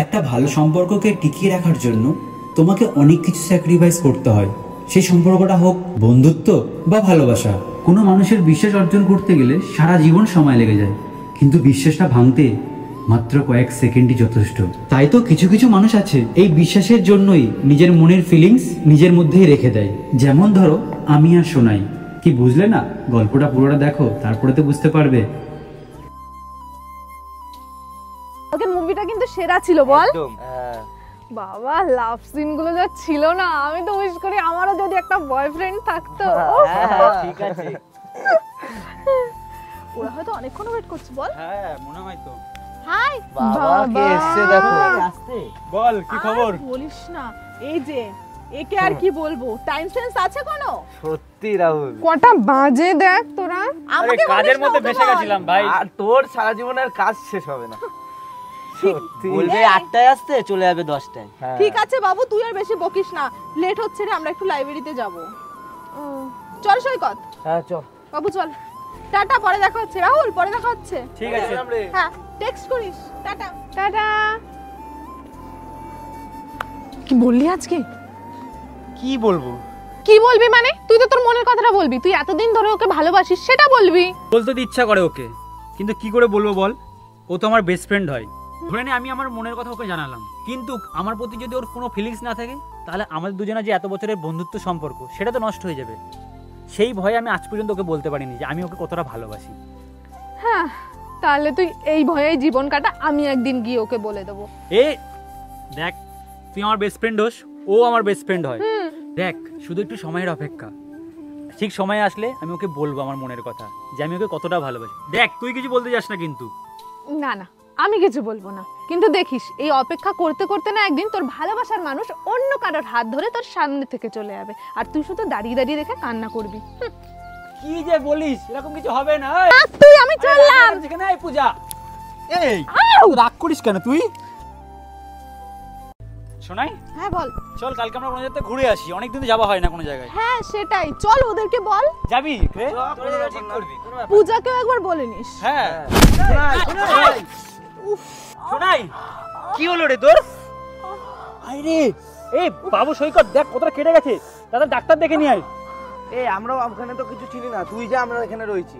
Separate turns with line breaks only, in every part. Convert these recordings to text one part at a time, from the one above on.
একটা ভালো সম্পর্ককে টিকিয়ে রাখার জন্য তোমাকে অনেক কিছু স্যাক্রিফাইস করতে হয়। সেই সম্পর্কটা হোক বন্ধুত্ব বা ভালোবাসা। কোনো মানুষের বিশ্বাস অর্জন করতে গেলে সারা জীবন সময় লেগে যায়, কিন্তু বিশ্বাসটা ভাঙতে মাত্র কয়েক সেকেন্ডই যথেষ্ট। তাই তো কিছু কিছু মানুষ আছে এই বিশ্বাসের জন্যই নিজের মনের ফিলিংস নিজের মধ্যেই রেখে দেয়। যেমন ধরো আমি আর সোনাই। কি বুঝলে না? গল্পটা পুরোটা দেখো, তারপরে তো বুঝতে পারবে।
ওকে মুভিটা কিন্তু সেরা ছিল বল। বাবা লাভ সিন গুলো যা ছিল না, আমি তো উইশ করি আমারও যদি একটা বয়ফ্রেন্ড থাকতো।
ঠিক আছে।
ওরা হয়তো অনেকক্ষণ ওয়েট করছে বল।
হ্যাঁ মনে হয় তো।
হাই
বাবা কে এসেছে দেখো। আসতে বল কি খবর?
বলিস না, এই যে একে আর কি বলবো, টাইম সেন্স আছে কোনো?
সত্যি রাহুল,
কটা বাজে দেখ তোরা।
আমাকে কাজের মধ্যে ফেসে গেছিলাম ভাই। আর তোর সারা জীবনের কাজ শেষ হবে না। সত্যি বলবে 8টায় আসতে, চলে যাবে 10টায়।
ঠিক আছে বাবু, তুই আর বেশি বকিস না, লেট হচ্ছে রে, আমরা একটু লাইব্রেরিতে যাব। চল সৈকত।
হ্যাঁ চল
বাবু চল। টাটা, পরে দেখা হচ্ছে রাহুল, পরে দেখা হচ্ছে।
ঠিক আছে।
হ্যাঁ টেক্সট করিস। Tata tata. কি বললি আজকে?
কি বলবো?
কি বলবি মানে? তুই তো তোর মনের কথাটা বলবি, তুই এতদিন ধরে ওকে ভালোবাসিস সেটা বলবি।
বলতে তো ইচ্ছা করে ওকে, কিন্তু কি করে বলবো বল? ও তো আমার বেস্ট ফ্রেন্ড হয়। ধরে নে আমি আমার মনের কথা ওকে জানালাম, কিন্তু আমার প্রতি যদি ওর কোনো ফিলিংস না থাকে, তাহলে আমাদের দুজনের যে এত বছরের বন্ধুত্ব সম্পর্ক সেটা তো নষ্ট হয়ে যাবে। সেই ভয়ে আমি আজ পর্যন্ত ওকে বলতে পারিনি যে আমি ওকে কতটা ভালোবাসি।
হ্যাঁ, তাহলে তুই এই ভয়েই জীবন কাটা, আমি একদিন গিয়ে ওকে বলে দেবো।
দেখ, তুই আমার বেস্ট ফ্রেন্ড হোস, ও আমার বেস্ট ফ্রেন্ড হয়। দেখ, শুধু একটু সময়ের অপেক্ষা। ঠিক সময় আসলে আমি ওকে বলবো আমার মনের কথা, যে আমি ওকে কতটা ভালোবাসি। দেখ, তুই কিছু বলতে যাস না কিন্তু।
না না, আমি কিছু বলবো না, কিন্তু দেখিস এই অপেক্ষা করতে করতে না একদিন তোর ভালোবাসার মানুষ অন্য কারোর হাত ধরে তোর সামনে থেকে চলে যাবে, আর তুই শুধু দাঁড়িয়ে দাঁড়িয়ে দেখে কান্না করবি।
কি যে বলিস, এরকম কিছু হবে না।
তুই আমি চললাম।
যেখানে এই পূজা, এই রাগ করিস কেন তুই? শোনাই।
হ্যাঁ বল।
চল কালকে আমরা কোনো জায়গাতে ঘুরে আসি, অনেকদিন তো যাওয়া হয় না কোনো জায়গায়।
হ্যাঁ সেটাই, চল ওদেরকে বল।
যাবি রে? ঠিক করবি।
পূজাকেও একবার বলে নিস।
হ্যাঁ শোনাই। কি হলো রে তোর? আরে এই বাবু সৈকত, দেখ কতটা কেটে গেছে, দাদা ডাক্তার দেখে নিয়ে আয়।
এই আমরাও ওখানে তো কিছু চিনি না, তুই যা, আমরা এখানে রয়েছি।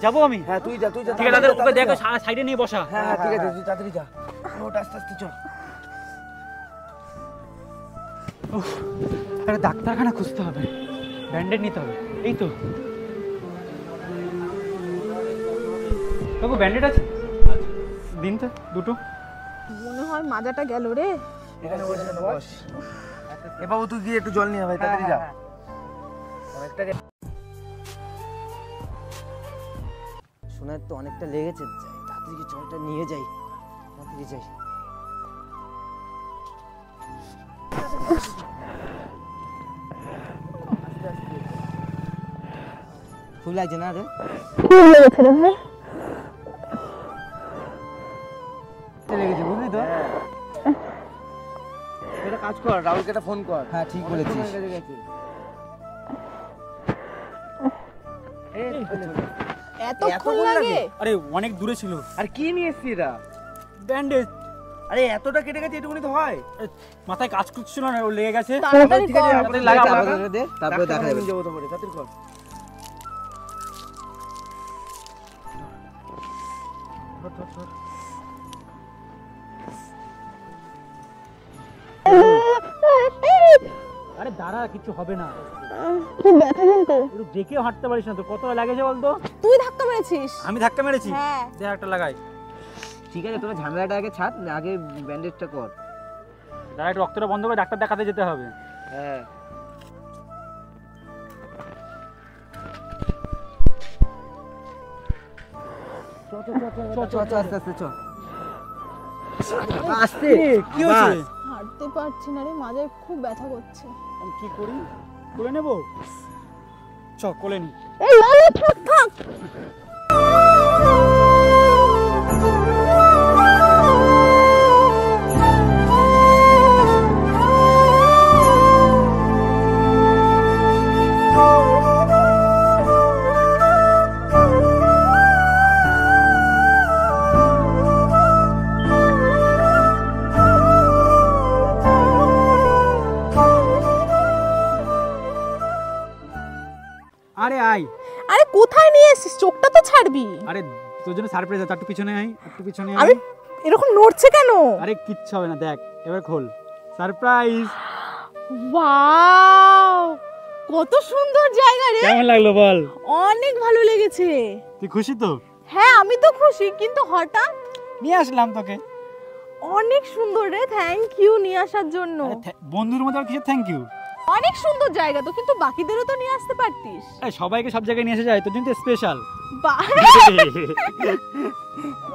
যাবো আমি?
হ্যাঁ তুই যা, তুই যা।
ঠিক আছে দাদা, ওকে দেখো সাইডে নিয়ে বসা।
হ্যাঁ ঠিক আছে, তুই তাড়াতাড়ি যা। ওটা আস্তে আস্তে চল।
আরে ডাক্তারখানা খুঁজতে হবে, ব্যান্ডেড নিতে হবে। এই তো বাবু, ব্যান্ডেড আছে? দিন তো দুটো।
মনে হয় মাজাটা গেল রে।
এখানে বস। এ বাবু তুই গিয়ে একটু জল নিয়ে ভাই, তাড়াতাড়ি যা। শোনার তো অনেকটা লেগেছে, তাড়াতাড়ি জলটা নিয়ে যাই, তাড়াতাড়ি যাই। খুব লাগছে না রে?
খুব লেগেছে রে ভাই।
লেগেছে বুঝলি তো? একটা কাজ কর, রাহুলকে একটা ফোন কর। হ্যাঁ ঠিক বলেছিস।
এতক্ষণ লাগে?
আরে অনেক দূরে ছিল।
আর কি নিয়ে এসছিস এরা?
ব্যান্ডেজ।
আরে এতটা কেটে গেছে, এটুকুনি তো হয়।
মাথায় কাজ করছিল না, ও লেগে গেছে।
তাড়াতাড়ি
ঠিক আছে,
কর।
তাড়াতাড়ি লাগা, তারপরে দেখা যাবে। যাবো তো পরে, তাড়াতাড়ি কর।
আরে দাঁড়া, কিছু হবে না।
খুব ব্যথা কিন্তু।
একটু দেখেও হাঁটতে পারিস না তো? কতটা লাগেছে বলতো?
তুই ধাক্কা মেরেছিস।
আমি ধাক্কা মেরেছি?
হ্যাঁ।
দেখ একটা লাগাই।
ঠিক আছে, তোরা ঝামেলাটা আগে ছাড়, আগে ব্যান্ডেজটা কর।
দাঁড়া, একটু রক্তটা বন্ধ করে ডাক্তার দেখাতে যেতে হবে।
হ্যাঁ আস্তে।
কি হয়েছে?
হাঁটতে পারছি না রে, মাজায় খুব ব্যথা করছে।
আমি কি করি? কোলে নেব? চ কোলে নি।
এই লাল থাক থাক।
আয়।
আরে কোথায় নিয়ে এসেছিস? চোখটা তো ছাড়বি।
আরে তোর জন্য সারপ্রাইজ আছে, একটু পিছনে আয়, একটু পিছনে
আমি
আয়।
এরকম নড়ছে কেন?
আরে কিচ্ছু হবে না, দেখ এবার খোল। সারপ্রাইজ।
ওয়াও, কত সুন্দর জায়গা রে।
কেমন লাগলো বল?
অনেক ভালো লেগেছে।
তুই খুশি তো?
হ্যাঁ আমি তো খুশি, কিন্তু হঠাৎ
নিয়ে আসলাম তোকে।
অনেক সুন্দর রে, থ্যাংক ইউ নিয়ে আসার জন্য।
বন্ধুর মতো আর কিছু থ্যাংক ইউ।
অনেক সুন্দর জায়গা তো, কিন্তু বাকিদেরও তো নিয়ে আসতে পারতিস।
সবাইকে সব জায়গায় নিয়ে এসে যায়, তোর জন্য স্পেশাল।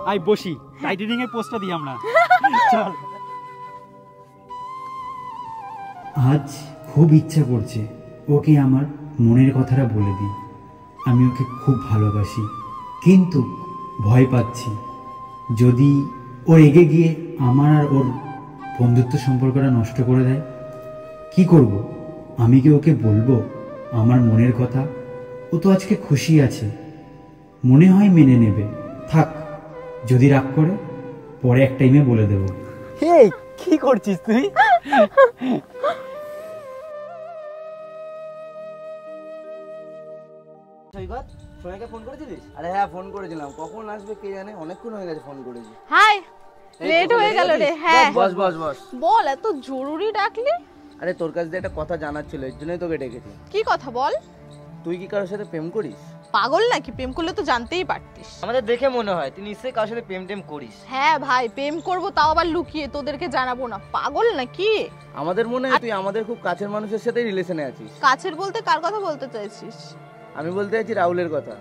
আই বসি, টাইটেনিং এর পোস্টটা দিই আমরা। চল।
আজ খুব ইচ্ছা করছে ওকে আমার মনের কথাটা বলে দিই। আমি ওকে খুব ভালোবাসি, কিন্তু ভয় পাচ্ছি যদি ও রেগে গিয়ে আমার আর ওর বন্ধুত্ব সম্পর্কটা নষ্ট করে দেয়। কি করব? আমি কি ওকে বলবো আমার মনের কথা? ও তো আজকে খুশি আছে, মনে হয় মেনে নেবে। থাক, যদি রাগ করে পরে এক টাইমে বলে দেবো।
এই কি করছিস তুই?
সৈকত, সোনাকে ফোন করেছিলিস? আরে হ্যাঁ ফোন করেছিলাম, কখন আসবে কে জানে, অনেকক্ষণ হয়ে গেছে ফোন করেছি।
হাই, লেট হয়ে গেল রে। হ্যাঁ
বস বস বস।
বল, এত জরুরি ডাকলি?
আরে তোর কাছে একটা কথা জানার ছিল, এর জন্যই তোকে ডেকেছি।
কি কথা বল।
তুই কি কারোর সাথে প্রেম করিস?
পাগল নাকি? প্রেম করলে তো জানতেই পারতিস।
আমাদের দেখে মনে হয় তুই নিশ্চয়ই কারোর সাথে প্রেম টেম করিস।
হ্যাঁ ভাই, প্রেম করব, তাও আবার লুকিয়ে, তোদেরকে জানাবো না। পাগল নাকি?
আমাদের মনে হয় তুই আমাদের খুব কাছের মানুষের সাথে রিলেশনে আছিস।
কাছের বলতে কার কথা বলতে চাইছিস?
আমি বলতে চাইছি রাহুলের কথা।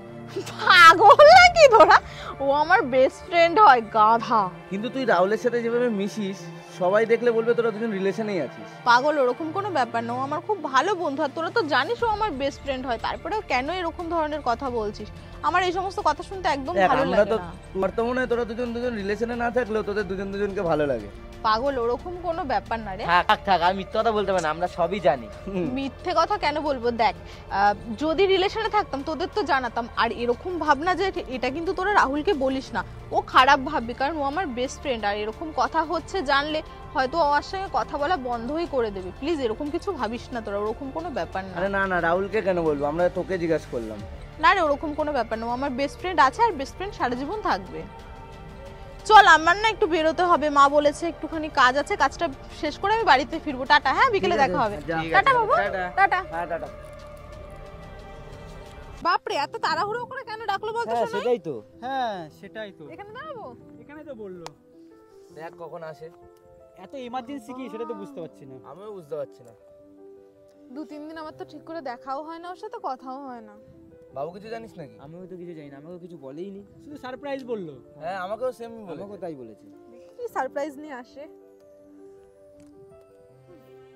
পাগল নাকি তোরা? ও আমার বেস্ট ফ্রেন্ড হয়, গাধা।
কিন্তু তুই রাহুলের সাথে যেভাবে মিশিস, সবাই দেখলে বলবে তোরা দুজন রিলেশনেই আছিস।
পাগল, ওরকম কোনো ব্যাপার না। ও আমার খুব ভালো বন্ধু, আর তোরা তো জানিস ও আমার বেস্ট ফ্রেন্ড হয়। তারপরেও কেন এরকম ধরনের কথা বলছিস? আমার এই সমস্ত কথা শুনতে একদম ভালো
আমরা
লাগে
তো
না।
তোমার তো মনে হয় তোরা দুজন দুজন রিলেশনে না থাকলেও তোদের দুজন দুজনকে ভালো লাগে।
পাগল, ওরকম কোনো ব্যাপার না রে।
থাক থাক, আর মিথ্যা কথা বলতে পারে না, আমরা সবই জানি।
মিথ্যে কথা কেন বলবো? দেখ, যদি রিলেশনে থাকতাম তোদের তো জানাতাম। আর এরকম ভাবনা যে এটা কিন্তু তোরা রাহুলকে বলিস না, ও খারাপ ভাববে, কারণ ও আমার বেস্ট ফ্রেন্ড। আর এরকম কথা হচ্ছে জানলে হয়তো ওর সঙ্গে কথা বলা বন্ধই করে দেবে। প্লিজ এরকম কিছু ভাবিস না তোরা, ওরকম কোনো ব্যাপার না।
আরে না না, রাহুলকে কেন বলবো, আমরা তোকে জিজ্ঞাসা করলাম।
না রে, ওরকম কোনো ব্যাপার না। ও আমার বেস্ট ফ্রেন্ড আছে, আর বেস্ট ফ্রেন্ড সারা জীবন থাকবে। চল, আমার না একটু বেরোতে হবে, মা বলেছে একটুখানি কাজ আছে, কাজটা শেষ করে আমি বাড়িতে ফিরবো। টাটা। হ্যাঁ, বিকেলে দেখা হবে। টাটা বাবু, টাটা।
হ্যাঁ টাটা।
বাপরে, এত তাড়াহুড়ো করে কেন ডাকলো বলতো?
হ্যাঁ
শোনাই
সেটাই তো।
হ্যাঁ সেটাই তো,
এখানে দাঁড়াবো।
এখানে তো বললো।
দেখ কখন আসে।
এত ইমার্জেন্সি কি সেটা তো বুঝতে পারছি না।
আমিও বুঝতে পারছি না।
2-3 দিন আমার তো ঠিক করে দেখাও হয় না, ওর সাথে কথাও হয় না।
বাবু কিছু জানিস নাকি?
আমিও তো কিছু জানি না, আমাকে কিছু বলেইনি।
শুধু সারপ্রাইজ বললো।
হ্যাঁ আমাকেও সেম বলে।
আমাকেও তাই বলেছে।
কি সারপ্রাইজ নিয়ে আসে?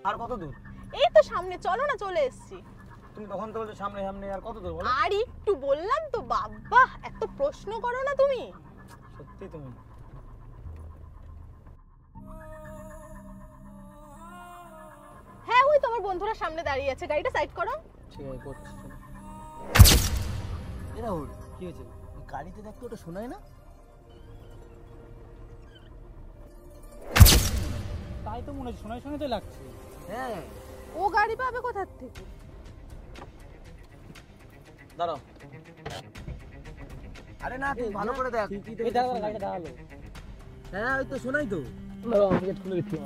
আর কত দূর?
এই তো সামনে, চলো না, চলে এসেছি।
তুমি তখন তো বলছো সামনে সামনে, আর কত দূর বলো?
আর একটু বললাম তো। বাবা, এত প্রশ্ন করো না তুমি।
সত্যি তুমি।
হ্যাঁ, ওই তোমার বন্ধুরা সামনে দাঁড়িয়ে আছে, গাড়িটা সাইড করো।
ঠিক আছে করছি। এ রাহুল,
কি হয়েছে?
গাড়িতে দেখতে ওটা শোনায় না?
তাই তো মনে হচ্ছে, শোনায় শোনায় তো লাগছে।
হ্যাঁ
ও গাড়ি পাবে কোথা থেকে?
দাঁড়াও। আরে না, তুই ভালো করে দেখ।
এই দাঁড়ালো, গাড়িটা দাঁড়ালো।
হ্যাঁ ওই তো শোনাই তো। দাঁড়াও, আমি গেট খুলে দিচ্ছি।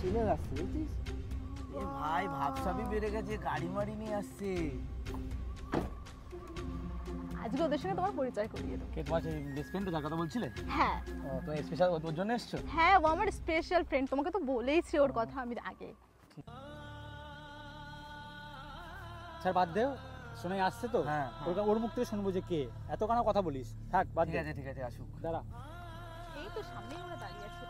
ছেলে আসছে বুঝছিস?
এ ভাই, ভাবসাবি বেড়ে গেছে, গাড়ি মারি নিয়ে আসছে।
আজকে ওদের সঙ্গে তোমার পরিচয় করিয়ে দেবো।
কে তোমার বেস্ট ফ্রেন্ড, যার কথা বলছিলে?
হ্যাঁ
তুমি স্পেশাল ওর জন্য এসছো?
হ্যাঁ, ও আমার স্পেশাল ফ্রেন্ড। তোমাকে তো বলেইছি ওর কথা আমি আগে।
স্যার বাদ দেও, শোনাই আসছে তো।
হ্যাঁ,
ওর মুখ থেকে শুনবো যে কে এত কেন কথা বলিস। থাক বাদ
ঠিক
দে।
আছে ঠিক আছে, আসুক।
দাঁড়া।
এই তো সামনেই ওরা দাঁড়িয়ে আছে।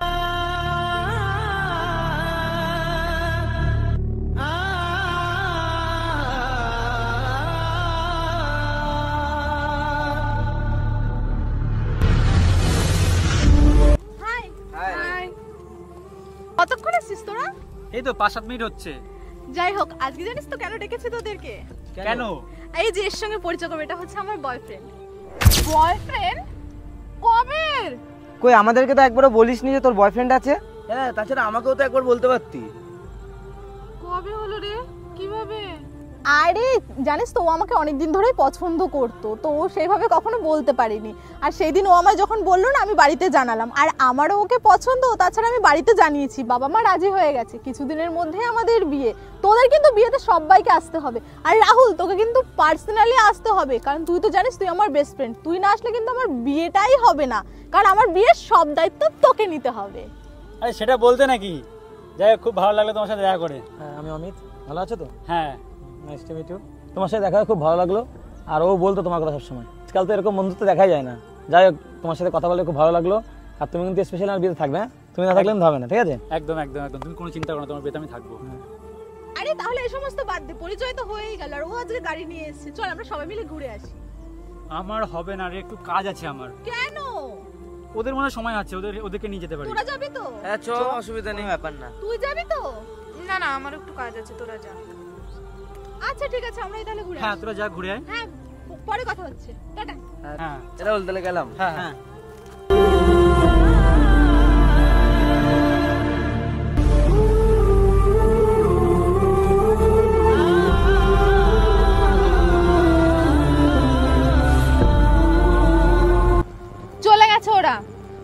হাই।
হাই।
হাই। কতক্ষণ এসেছিস তোরা?
এই তো 5-7 মিনিট হচ্ছে।
যাই হোক, আজকে জানিস তো কেন ডেকেছি তোদেরকে?
কেন?
এই যে এর সঙ্গে পরিচয় করবে, এটা হচ্ছে আমার বয়ফ্রেন্ড। বয়ফ্রেন্ড? কবের?
কই আমাদেরকে তো একবারও বলিসনি যে তোর বয়ফ্রেন্ড আছে। হ্যাঁ, তাছাড়া আমাকেও তো একবার বলতে পারতি।
কবে হলো রে? কিভাবে? আরে জানিস তো, ও আমাকে অনেকদিন ধরেই পছন্দ করতো, তো ও সেইভাবে কখনো বলতে পারিনি। আর সেই দিন ও আমায় যখন বললো না, আমি বাড়িতে জানালাম। আর আমারও ওকে পছন্দ, তাছাড়া আমি বাড়িতে জানিয়েছি, বাবা মা রাজি হয়ে গেছে, কিছুদিনের মধ্যে আমাদের বিয়ে। তোদের কিন্তু বিয়েতে সবাইকে আসতে হবে। আর রাহুল, তোকে কিন্তু পার্সোনালি আসতে হবে, কারণ তুই তো জানিস তুই আমার বেস্ট ফ্রেন্ড। তুই না আসলে কিন্তু আমার বিয়েটাই হবে না, কারণ আমার বিয়ের সব দায়িত্ব তোকে নিতে হবে।
আরে সেটা বলতে নাকি। যাই হোক, খুব ভালো লাগলো তোমার সাথে দেখা করে।
হ্যাঁ, আমি অমিত। ভালো আছো তো?
হ্যাঁ,
নাইস টু মিট ইউ। তোমার সাথে দেখা খুব ভালো লাগলো। আর ও বলতো তোমার কথা সবসময়। আজকাল তো এরকম বন্ধুত্ব দেখাই যায় না। যাই হোক, তোমার সাথে কথা বলে খুব ভালো লাগলো। আর তুমি কিন্তু স্পেশাল আমার বিয়েতে থাকবে। হ্যাঁ, তুমি না থাকলে হবে না, ঠিক আছে?
একদম একদম একদম, তুমি কোনো চিন্তা করো না, তোমার বিয়েতে আমি থাকবো।
আরে তাহলে এই সমস্ত বাদ দে, পরিচয় তো হয়েই গেল। আর ও আজকে গাড়ি নিয়ে এসেছে, চল আমরা সবাই মিলে ঘুরে আসি।
আমার হবে না রে, একটু কাজ আছে আমার।
কেন?
ওদের মনে হয় সময় আছে, ওদেরকে নিয়ে যেতে পারি।
তোরা যাবি তো?
হ্যাঁ, চ, অসুবিধা নেই, ব্যাপার না।
তুই যাবি তো?
না না, আমার একটু কাজ আছে, তোরা যা।
আচ্ছা ঠিক আছে, আমরাই তাহলে ঘুরে
হ্যাঁ,
আসি।
তোরা যা ঘুরে আয়।
হ্যাঁ, পরে কথা হচ্ছে, টাটা।
হ্যাঁ
এটা বলতে গেলাম।
হ্যাঁ হ্যাঁ।
চলে গেছে ওরা।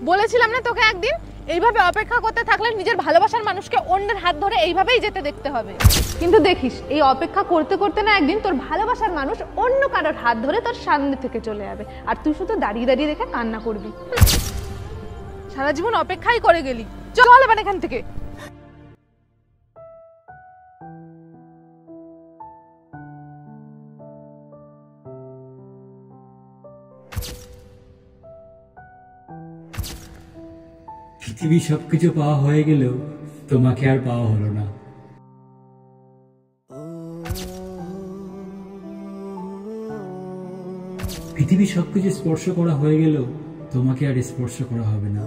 বলেছিলাম না তোকে একদিন, এইভাবে অপেক্ষা করতে থাকলে নিজের ভালোবাসার মানুষকে অন্যের হাত ধরে এইভাবেই যেতে দেখতে হবে। কিন্তু দেখিস, এই অপেক্ষা করতে করতে না একদিন তোর ভালোবাসার মানুষ অন্য কারোর হাত ধরে তোর সামনে থেকে চলে যাবে, আর তুই শুধু দাঁড়িয়ে দাঁড়িয়ে দেখে কান্না করবি। সারা জীবন অপেক্ষাই করে গেলি। চল এবার এখান থেকে।
পৃথিবীর সবকিছু পাওয়া হয়ে গেলেও তোমাকে আর পাওয়া হলো না। পৃথিবীর সবকিছু স্পর্শ করা হয়ে গেলেও তোমাকে আর স্পর্শ করা হবে না।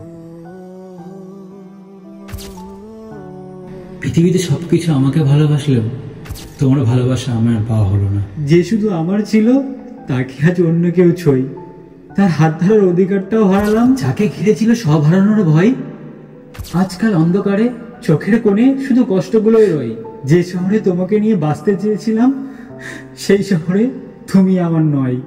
পৃথিবীতে সবকিছু আমাকে ভালোবাসলেও তোমার ভালোবাসা আমার আর পাওয়া হলো না। যে শুধু আমার ছিল তাকে আজ অন্য কেউ ছই, তার হাত ধরার অধিকারটাও হারালাম। যাকে ঘিরে ছিল সব হারানোর ভয়, আজকাল অন্ধকারে চোখের কোণে শুধু কষ্টগুলোই রই। যে শহরে তোমাকে নিয়ে বাঁচতে চেয়েছিলাম, সেই শহরে তুমি আমার নয়।